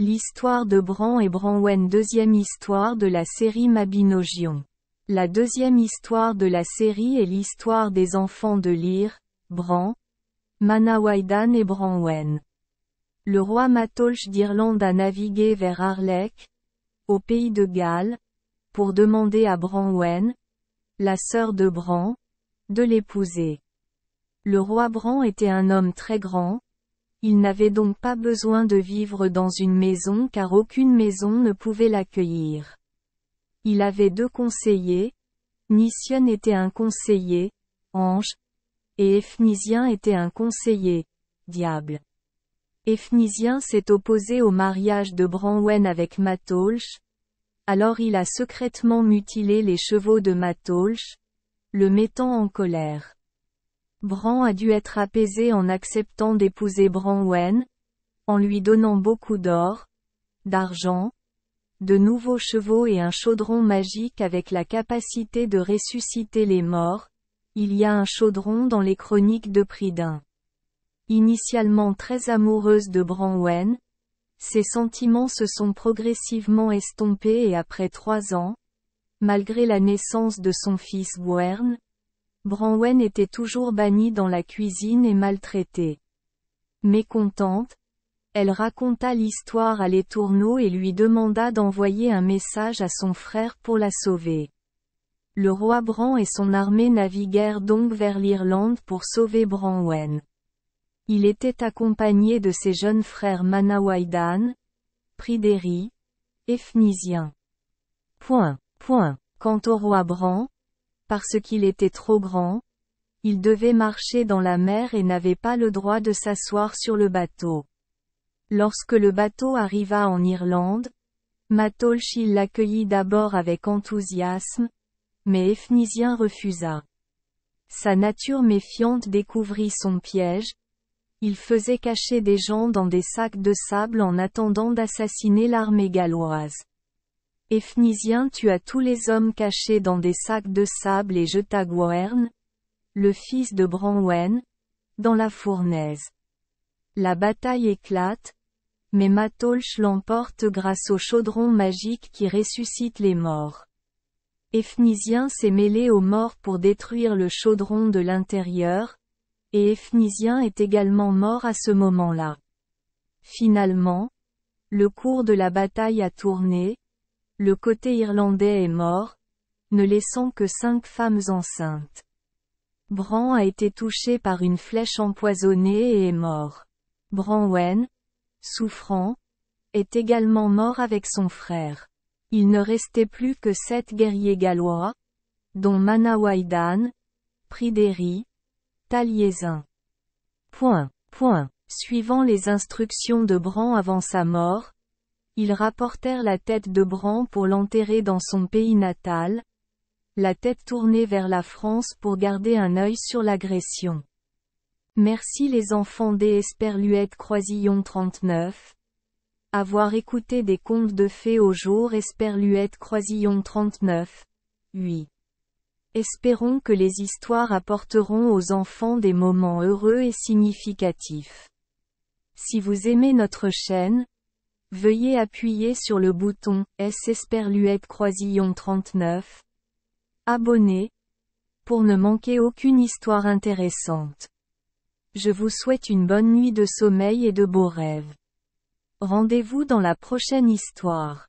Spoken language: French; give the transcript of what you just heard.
L'histoire de Bran et Branwen. Deuxième histoire de la série Mabinogion. La deuxième histoire de la série est l'histoire des enfants de Lyr, Bran, Manawydan et Branwen. Le roi Matholch d'Irlande a navigué vers Harlech, au pays de Galles, pour demander à Branwen, la sœur de Bran, de l'épouser. Le roi Bran était un homme très grand, il n'avait donc pas besoin de vivre dans une maison car aucune maison ne pouvait l'accueillir. Il avait 2 conseillers, Nisien était un conseiller, ange, et Ephnysien était un conseiller, diable. Ephnysien s'est opposé au mariage de Branwen avec Matholch, alors il a secrètement mutilé les chevaux de Matholch, le mettant en colère. Bran a dû être apaisé en acceptant d'épouser Branwen, en lui donnant beaucoup d'or, d'argent, de nouveaux chevaux et un chaudron magique avec la capacité de ressusciter les morts. Il y a un chaudron dans les chroniques de Prydain. Initialement très amoureuse de Branwen, ses sentiments se sont progressivement estompés et après 3 ans, malgré la naissance de son fils Gwern, Branwen était toujours bannie dans la cuisine et maltraitée. Mécontente, elle raconta l'histoire à l'Étourneau et lui demanda d'envoyer un message à son frère pour la sauver. Le roi Bran et son armée naviguèrent donc vers l'Irlande pour sauver Branwen. Il était accompagné de ses jeunes frères Manawydan, Pryderi, Ephnysien. Quant au roi Bran, parce qu'il était trop grand, il devait marcher dans la mer et n'avait pas le droit de s'asseoir sur le bateau. Lorsque le bateau arriva en Irlande, Matholch l'accueillit d'abord avec enthousiasme, mais Ephnysien refusa. Sa nature méfiante découvrit son piège, il faisait cacher des gens dans des sacs de sable en attendant d'assassiner l'armée galloise. Ephnysien tua tous les hommes cachés dans des sacs de sable et jeta Gwern, le fils de Branwen, dans la fournaise. La bataille éclate, mais Matholch l'emporte grâce au chaudron magique qui ressuscite les morts. Ephnysien s'est mêlé aux morts pour détruire le chaudron de l'intérieur, et Ephnysien est également mort à ce moment-là. Finalement, le cours de la bataille a tourné, le côté irlandais est mort, ne laissant que 5 femmes enceintes. Bran a été touché par une flèche empoisonnée et est mort. Branwen, souffrant, est également mort avec son frère. Il ne restait plus que 7 guerriers gallois, dont Manawydan, Pryderi, Taliesin. Suivant les instructions de Bran avant sa mort, ils rapportèrent la tête de Bran pour l'enterrer dans son pays natal, la tête tournée vers la France pour garder un œil sur l'agression. Merci les enfants des Esperluette Croisillon 39. Avoir écouté des contes de fées au jour Esperluette Croisillon 39. 8. Espérons que les histoires apporteront aux enfants des moments heureux et significatifs. Si vous aimez notre chaîne, veuillez appuyer sur le bouton S Esperluette Croisillon 39. Abonner, pour ne manquer aucune histoire intéressante. Je vous souhaite une bonne nuit de sommeil et de beaux rêves. Rendez-vous dans la prochaine histoire.